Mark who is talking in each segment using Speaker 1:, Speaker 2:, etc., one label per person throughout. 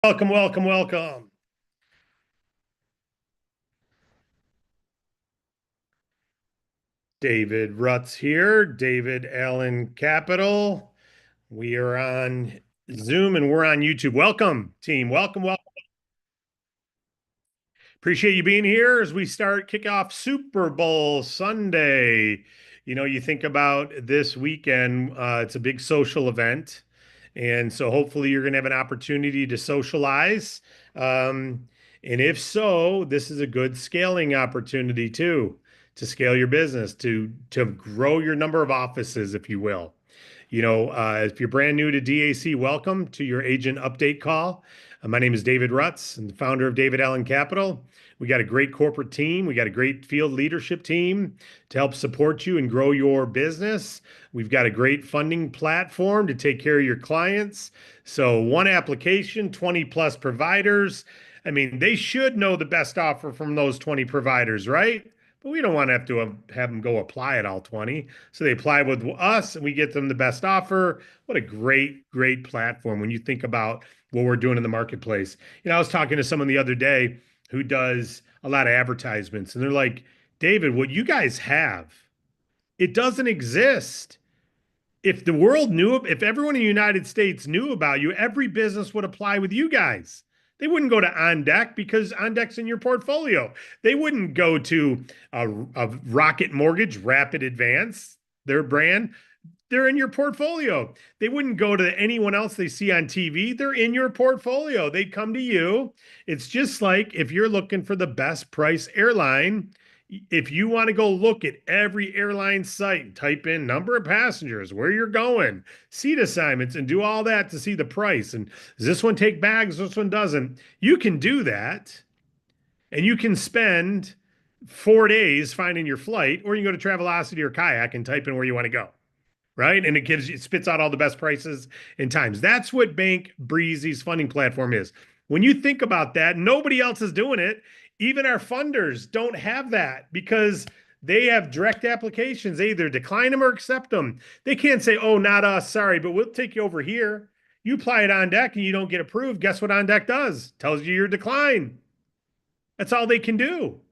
Speaker 1: Welcome, welcome, welcome. David Rutz here, David Allen Capital. We are on Zoom and we're on YouTube. Welcome, team. Welcome, welcome. Appreciate you being here as we start kick off Super Bowl Sunday. You think about this weekend, it's a big social event. And so hopefully you're going to have an opportunity to socialize. Um, and if so, this is a good scaling opportunity too, to scale your business, to grow your number of offices, if you will. If you're brand new to DAC, welcome to your agent update call. My name is David Rutz. I'm the founder of David Allen Capital. We got a great corporate team. We got a great field leadership team to help support you and grow your business. We've got a great funding platform to take care of your clients. So, one application, 20 plus providers. I mean, they should know the best offer from those 20 providers, right? But we don't want to have them go apply at all 20. So they apply with us and we get them the best offer. What a great platform when you think about what we're doing in the marketplace. I was talking to someone the other day who does a lot of advertisements, and they're like, David, what you guys have, it doesn't exist. If the world knew, if everyone in the United States knew about you, every business would apply with you guys. They wouldn't go to OnDeck because OnDeck's in your portfolio. They wouldn't go to a Rocket Mortgage, Rapid Advance, their brand. They're in your portfolio. They wouldn't go to anyone else they see on TV. They're in your portfolio. They'd come to you. It's just like if you're looking for the best price airline, if you want to go look at every airline site and type in number of passengers, where you're going, seat assignments, and do all that to see the price. And does this one take bags? This one doesn't. You can do that. And you can spend 4 days finding your flight, or you can go to Travelocity or Kayak and type in where you want to go, right? And it spits out all the best prices and times. That's what Bank Breezy's funding platform is. When you think about that, nobody else is doing it. Even our funders don't have that because they have direct applications. They either decline them or accept them. They can't say, oh, not us, sorry, but we'll take you over here. You apply it on deck and you don't get approved. Guess what on deck does? Tells you you're declined. That's all they can do.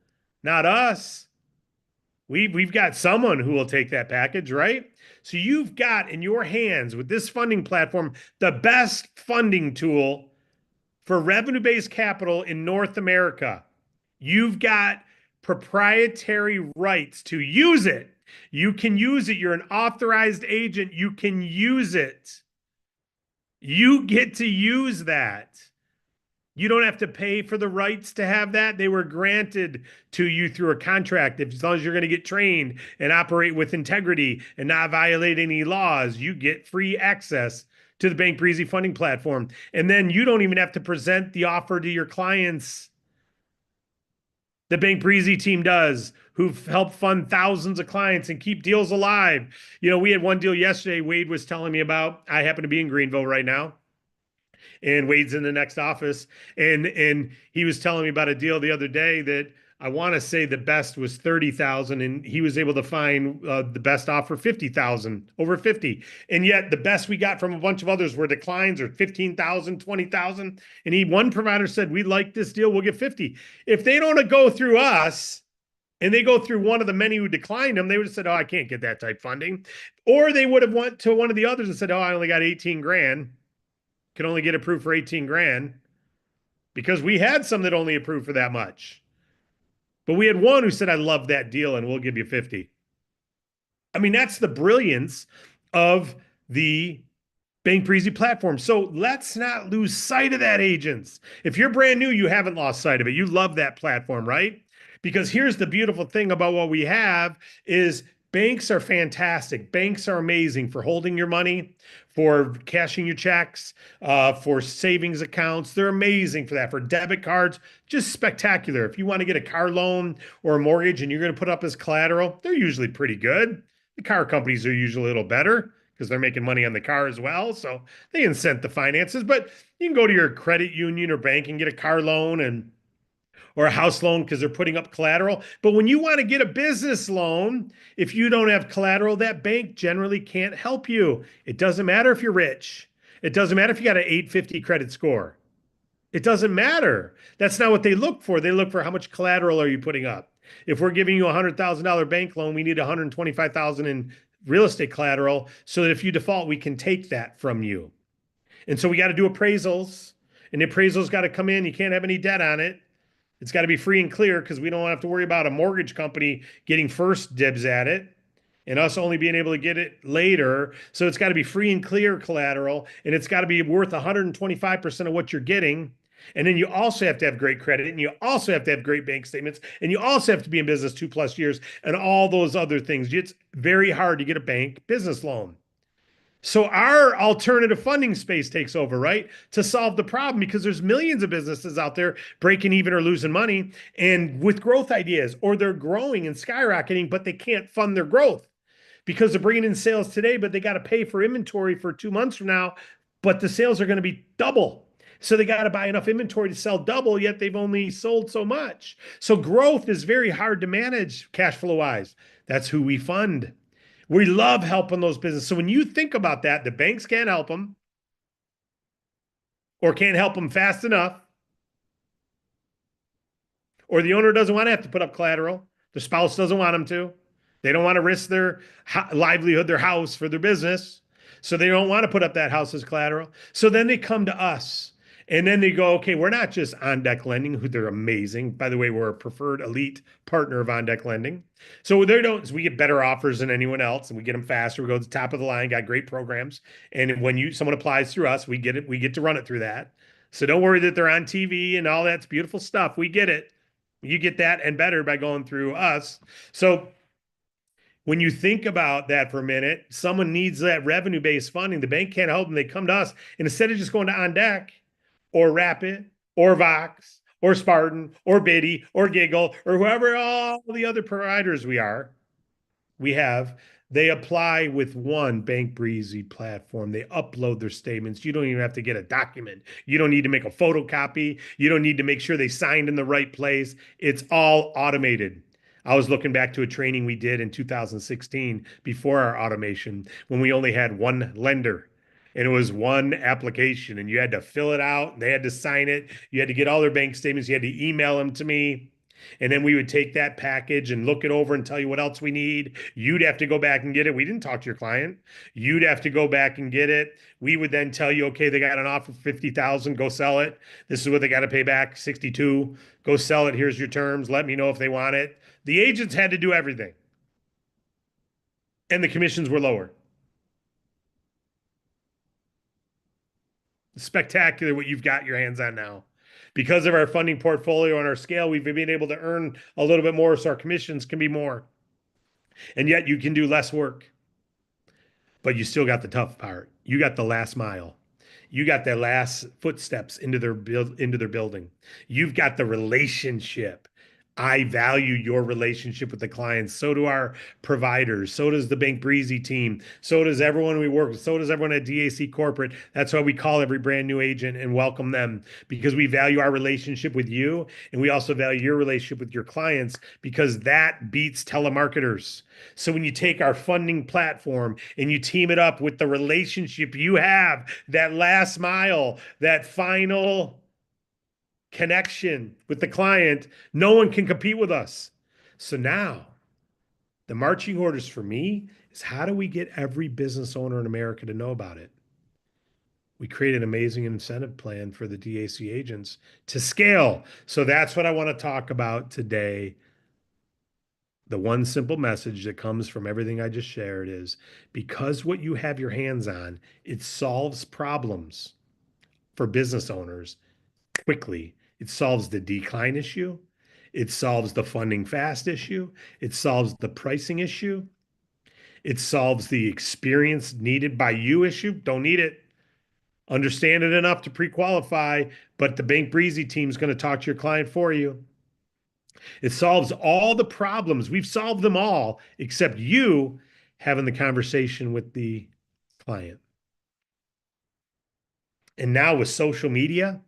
Speaker 1: Not us. We've got someone who will take that package, right? So you've got in your hands with this funding platform the best funding tool for revenue-based capital in North America. You've got proprietary rights to use it. You can use it. You're an authorized agent. You can use it. You get to use that. You don't have to pay for the rights to have that. They were granted to you through a contract. As long as you're going to get trained and operate with integrity and not violate any laws, you get free access to the Bank Breezy funding platform. And then you don't even have to present the offer to your clients. The Bank Breezy team does, who've helped fund thousands of clients and keep deals alive. We had one deal yesterday Wade was telling me about. I happen to be in Greenville right now, and Wade's in the next office. And he was telling me about a deal the other day that I want to say the best was 30,000, and he was able to find the best offer 50,000, over 50. And yet the best we got from a bunch of others were declines or 15,000, 20,000. And one provider said, we like this deal, we'll get 50. If they don't go through us, and they go through one of the many who declined them, they would have said, oh, I can't get that type funding. Or they would have went to one of the others and said, oh, I only got 18 grand. Can only get approved for 18 grand, because we had some that only approved for that much. But we had one who said, I love that deal and we'll give you 50. I mean, that's the brilliance of the Bank Breezy platform. So let's not lose sight of that, agents. If you're brand new, you haven't lost sight of it. You love that platform, right? Because here's the beautiful thing about what we have is banks are fantastic. Banks are amazing for holding your money, for cashing your checks, for savings accounts. They're amazing for that. For debit cards, just spectacular. If you want to get a car loan or a mortgage and you're going to put up as collateral, they're usually pretty good. The car companies are usually a little better because they're making money on the car as well. So they incent the finances. But you can go to your credit union or bank and get a car loan or a house loan because they're putting up collateral. But when you want to get a business loan, if you don't have collateral, that bank generally can't help you. It doesn't matter if you're rich. It doesn't matter if you got an 850 credit score. It doesn't matter. That's not what they look for. They look for how much collateral are you putting up. If we're giving you a $100,000 bank loan, we need 125,000 in real estate collateral so that if you default, we can take that from you. And so we got to do appraisals, and the appraisals got to come in. You can't have any debt on it. It's got to be free and clear because we don't have to worry about a mortgage company getting first dibs at it and us only being able to get it later. So it's got to be free and clear collateral, and it's got to be worth 125% of what you're getting. And then you also have to have great credit, and you also have to have great bank statements, and you also have to be in business 2+ years, and all those other things. It's very hard to get a bank business loan. So our alternative funding space takes over, right? To solve the problem because there's millions of businesses out there breaking even or losing money and with growth ideas, or they're growing and skyrocketing, but they can't fund their growth because they're bringing in sales today, but they got to pay for inventory for 2 months from now, but the sales are going to be double. So they got to buy enough inventory to sell double, yet they've only sold so much. So growth is very hard to manage cash flow wise. That's who we fund. We love helping those businesses. So when you think about that, the banks can't help them or can't help them fast enough, or the owner doesn't want to have to put up collateral. The spouse doesn't want them to. They don't want to risk their livelihood, their house for their business. So they don't want to put up that house as collateral. So then they come to us and then they go, okay, we're not just On Deck Lending, who they're amazing. By the way, we're a preferred elite partner of On Deck Lending. So we get better offers than anyone else and we get them faster. We go to the top of the line, got great programs. And when someone applies through us, we get to run it through that. So don't worry that they're on TV and all that's beautiful stuff. We get it. You get that and better by going through us. So when you think about that for a minute, someone needs that revenue-based funding. The bank can't help them. They come to us. And instead of just going to On Deck or Rapid or Vox or Spartan or Biddy or Giggle or whoever all the other providers we have, they apply with one Bank Breezy platform. They upload their statements. You don't even have to get a document. You don't need to make a photocopy. You don't need to make sure they signed in the right place. It's all automated. I was looking back to a training we did in 2016 before our automation when we only had one lender and it was one application and you had to fill it out and they had to sign it. You had to get all their bank statements. You had to email them to me. And then we would take that package and look it over and tell you what else we need. You'd have to go back and get it. We didn't talk to your client. You'd have to go back and get it. We would then tell you, okay, they got an offer for 50,000, go sell it. This is what they got to pay back, 62. Go sell it. Here's your terms. Let me know if they want it. The agents had to do everything. And the commissions were lower. Spectacular what you've got your hands on now. Because of our funding portfolio and our scale, we've been able to earn a little bit more, so our commissions can be more. And yet you can do less work. But you still got the tough part. You got the last mile. You got their last footsteps into their building. You've got the relationship. I value your relationship with the clients. So do our providers. So does the Bank Breezy team. So does everyone we work with. So does everyone at DAC Corporate. That's why we call every brand new agent and welcome them because we value our relationship with you. And we also value your relationship with your clients because that beats telemarketers. So when you take our funding platform and you team it up with the relationship you have, that last mile, that final connection with the client, no one can compete with us. So now the marching orders for me is how do we get every business owner in America to know about it? We create an amazing incentive plan for the DAC agents to scale. So that's what I want to talk about today. The one simple message that comes from everything I just shared is because what you have your hands on, it solves problems for business owners quickly. It solves the decline issue. It solves the funding fast issue. It solves the pricing issue. It solves the experience needed by you issue. Don't need it. Understand it enough to pre-qualify, but the Bank Breezy team is going to talk to your client for you. It solves all the problems. We've solved them all, except you having the conversation with the client. And now with social media,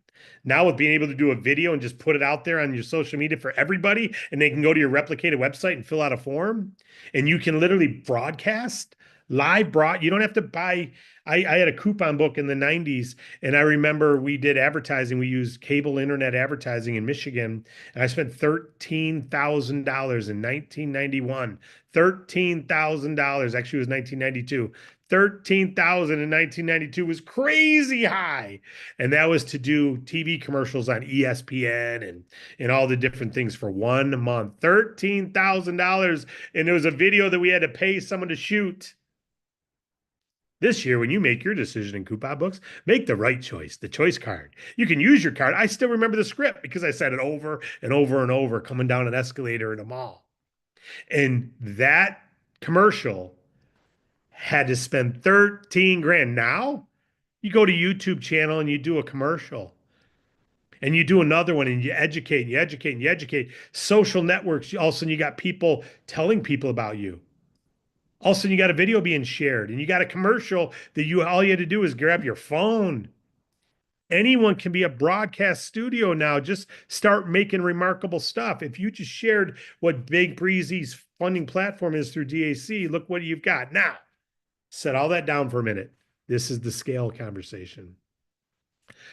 Speaker 1: now with being able to do a video and just put it out there on your social media for everybody, and they can go to your replicated website and fill out a form, and you can literally broadcast, you don't have to buy, I had a coupon book in the 90s, and I remember we did advertising. We used cable internet advertising in Michigan, and I spent $13,000 in 1991. $13,000. Actually, it was 1992. 13,000 in 1992 was crazy high. And that was to do TV commercials on ESPN and all the different things for 1 month. $13,000. And it was a video that we had to pay someone to shoot. This year, when you make your decision in coupon books, make the right choice, the choice card. You can use your card. I still remember the script because I said it over and over and over coming down an escalator in a mall. And that commercial had to spend 13 grand. Now you go to YouTube channel and you do a commercial and you do another one and you educate and you educate and you educate. Social networks, all of a sudden you got people telling people about you. All of a sudden you got a video being shared and you got a commercial that all you had to do is grab your phone. Anyone can be a broadcast studio now. Just start making remarkable stuff. If you just shared what Big Breezy's funding platform is through DAC, look what you've got. Now, set all that down for a minute. This is the scale conversation.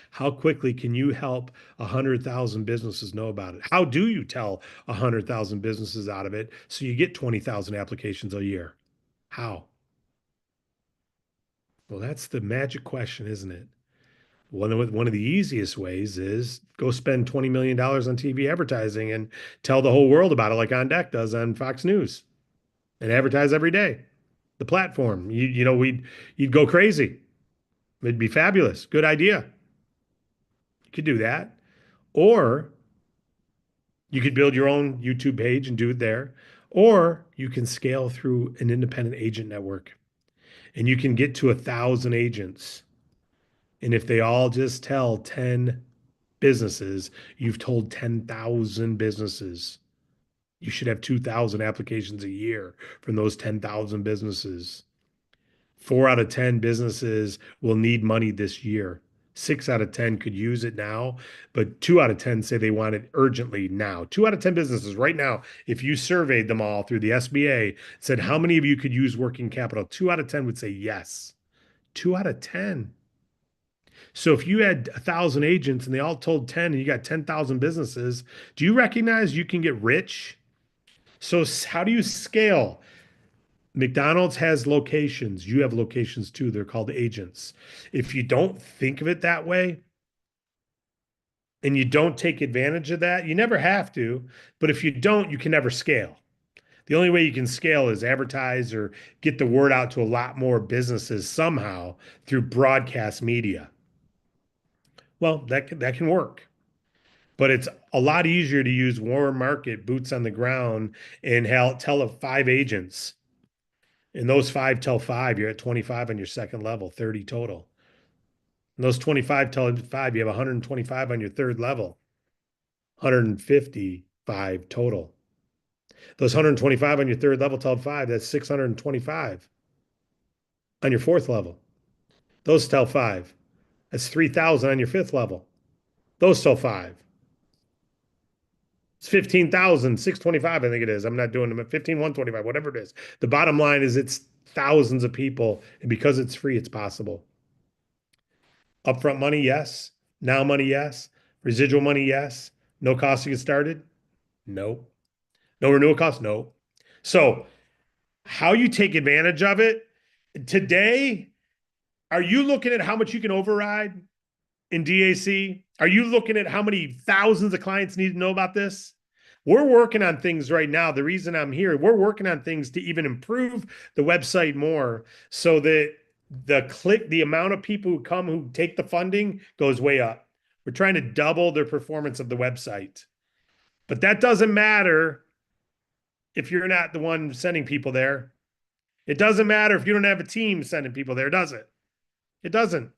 Speaker 1: How quickly can you help 100,000 businesses know about it? How do you tell 100,000 businesses out of it so you get 20,000 applications a year? How? Well, that's the magic question, isn't it? One of the easiest ways is go spend $20 million on TV advertising and tell the whole world about it, like On Deck does on Fox News, and advertise every day. The platform, you'd go crazy. It'd be fabulous. Good idea. You could do that, or you could build your own YouTube page and do it there, or you can scale through an independent agent network, and you can get to 1,000 agents. And if they all just tell 10 businesses, you've told 10,000 businesses. You should have 2,000 applications a year from those 10,000 businesses. 4 out of 10 businesses will need money this year. 6 out of 10 could use it now, but 2 out of 10 say they want it urgently now. 2 out of 10 businesses right now, if you surveyed them all through the SBA, said how many of you could use working capital, 2 out of 10 would say yes. 2 out of 10. So if you had 1,000 agents and they all told 10 and you got 10,000 businesses, do you recognize you can get rich? So how do you scale? McDonald's has locations. You have locations too. They're called agents. If you don't think of it that way and you don't take advantage of that, you never have to. But if you don't, you can never scale. The only way you can scale is advertise or get the word out to a lot more businesses somehow through broadcast media. Well, that can work. But it's a lot easier to use warm market boots on the ground and tell of 5 agents. And those 5 tell 5, you're at 25 on your second level, 30 total. And those 25 tell 5, you have 125 on your third level, 155 total. Those 125 on your third level tell 5, that's 625 on your fourth level. Those tell 5. That's 3,000 on your fifth level. Those tell 5. It's 15,625, I think it is. I'm not doing them at 15,125, whatever it is. The bottom line is it's thousands of people. And because it's free, it's possible. Upfront money, yes. Now money, yes. Residual money, yes. No cost to get started? No. No renewal cost? No. So how you take advantage of it today, are you looking at how much you can override in DAC? Are you looking at how many thousands of clients need to know about this? We're working on things right now. The reason I'm here, we're working on things to even improve the website more so that the amount of people who come who take the funding goes way up. We're trying to double the performance of the website. But that doesn't matter if you're not the one sending people there. It doesn't matter if you don't have a team sending people there, does it? It doesn't.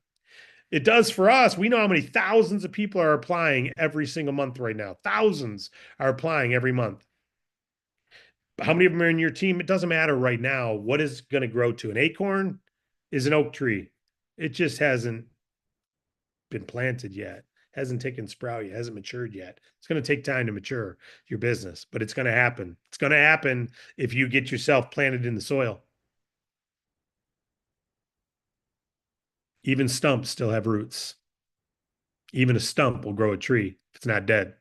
Speaker 1: It does for us. We know how many thousands of people are applying every single month right now. Thousands are applying every month. How many of them are in your team? It doesn't matter right now. What is going to grow to? An acorn is an oak tree. It just hasn't been planted yet, hasn't taken sprout yet, hasn't matured yet. It's going to take time to mature your business, but it's going to happen. It's going to happen if you get yourself planted in the soil. Even stumps still have roots. Even a stump will grow a tree if it's not dead.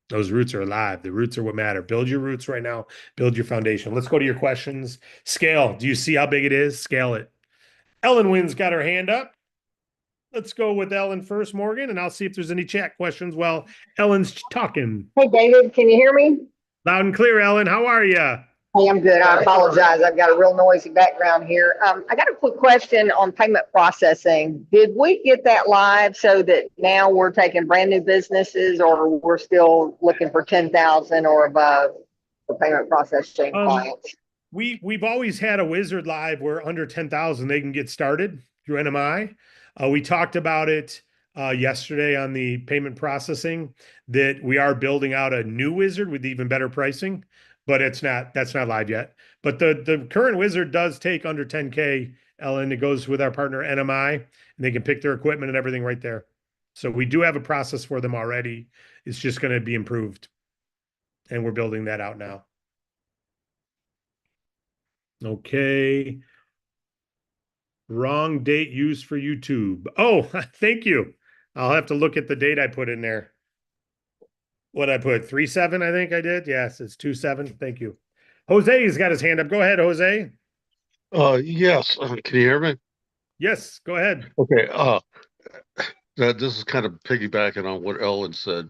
Speaker 1: Those roots are alive. The roots are what matter. Build your roots right now. Build your foundation. Let's go to your questions. Scale. Do you see how big it is? Scale it. Ellen Wynn's got her hand up. Let's go with Ellen first, Morgan, and I'll see if there's any chat questions while Ellen's talking.
Speaker 2: Hey, David, can you hear me?
Speaker 1: Loud and clear, Ellen. How are you?
Speaker 2: Hey, I'm good. I apologize. I've got a real noisy background here. I got a quick question on payment processing. Did we get that live so that now we're taking brand new businesses, or we're still looking for 10,000 or above for payment processing clients?
Speaker 1: We've always had a wizard live where under 10,000 they can get started through NMI. We talked about it yesterday on the payment processing that we are building out a new wizard with even better pricing, but that's not live yet. But the current wizard does take under 10K, Ellen. It goes with our partner NMI, and they can pick their equipment and everything right there. So we do have a process for them already. It's just going to be improved, and we're building that out now. Okay. Wrong date used for YouTube. Oh, thank you. I'll have to look at the date I put in there. What I put, 3/7, I think I did. Yes, it's 2/7. Thank you. Jose's got his hand up. Go ahead, Jose.
Speaker 3: Yes. Can you hear me?
Speaker 1: Yes, go ahead.
Speaker 3: Okay. This is kind of piggybacking on what Ellen said.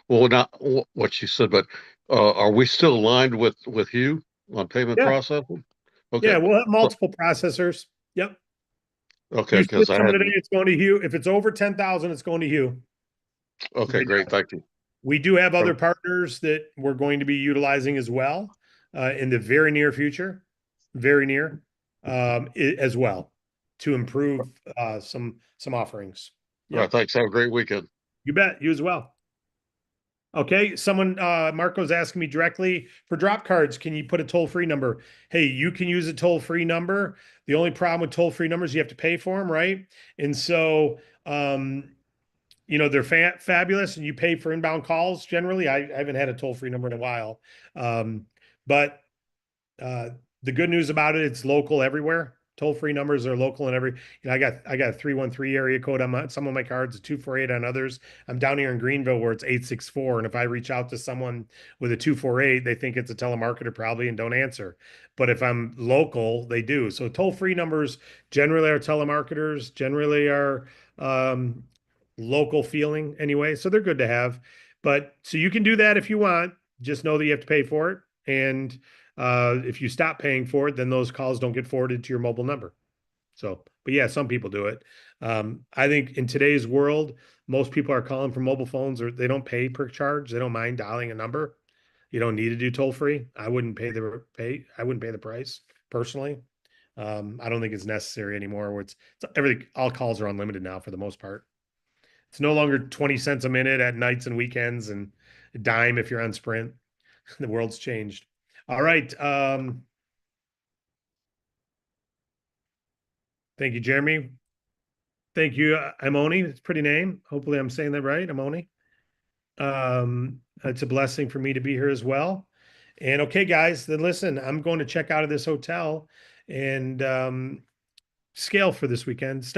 Speaker 3: Well, not what she said, but are we still aligned with you on payment
Speaker 1: Yeah.
Speaker 3: processing?
Speaker 1: Yeah,
Speaker 3: Okay.
Speaker 1: we'll have multiple processors. Yep.
Speaker 3: Okay,
Speaker 1: You
Speaker 3: because
Speaker 1: switch
Speaker 3: I
Speaker 1: some today,
Speaker 3: hadn't.
Speaker 1: it's going to Hugh. If it's over 10,000, it's going to Hugh.
Speaker 3: Okay,
Speaker 1: Right
Speaker 3: great.
Speaker 1: now.
Speaker 3: Thank you.
Speaker 1: We do have other partners that we're going to be utilizing as well in the very near future, very near, as well to improve some offerings.
Speaker 3: All right.
Speaker 1: Yep,
Speaker 3: Thanks. Have a great weekend.
Speaker 1: you bet. You as well. Okay, someone Marco's asking me directly for drop cards. Can you put a toll-free number? Hey, you can use a toll-free number. The only problem with toll-free numbers, you have to pay for them, right? And so they're fabulous and you pay for inbound calls generally. I haven't had a toll-free number in a while. But the good news about it, it's local everywhere. Toll-free numbers are local and I got a 313 area code on some of my cards, a 248 on others. I'm down here in Greenville where it's 864. And if I reach out to someone with a 248, they think it's a telemarketer probably and don't answer. But if I'm local, they do. So toll-free numbers generally are telemarketers, generally are local feeling anyway. So they're good to have. But so you can do that if you want. Just know that you have to pay for it. And if you stop paying for it, then those calls don't get forwarded to your mobile number. So, but yeah, some people do it. I think in today's world, most people are calling from mobile phones or they don't pay per charge. They don't mind dialing a number. You don't need to do toll free. I wouldn't pay the price personally. I don't think it's necessary anymore where it's everything, all calls are unlimited now for the most part. It's no longer 20 cents a minute at nights and weekends and a dime if you're on Sprint. The world's changed. All right. Thank you, Jeremy. Thank you, Imoni. It's a pretty name. Hopefully I'm saying that right, Imoni. It's a blessing for me to be here as well. And okay, guys, then listen, I'm going to check out of this hotel and scale for this weekend.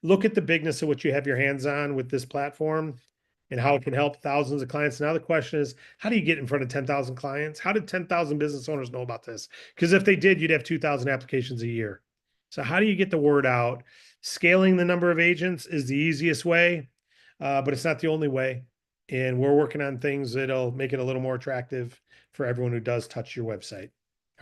Speaker 1: Look at the bigness of what you have your hands on with this platform and how it can help thousands of clients. Now the question is, how do you get in front of 10,000 clients? How did 10,000 business owners know about this? Because if they did, you'd have 2,000 applications a year. So how do you get the word out? Scaling the number of agents is the easiest way, but it's not the only way. And we're working on things that'll make it a little more attractive for everyone who does touch your website.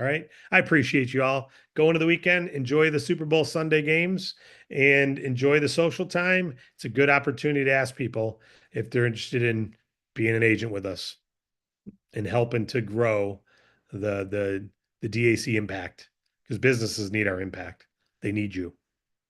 Speaker 1: All right. I appreciate you all. Go into the weekend, enjoy the Super Bowl Sunday games, and enjoy the social time. It's a good opportunity to ask people if they're interested in being an agent with us and helping to grow the DAC impact because businesses need our impact. They need you.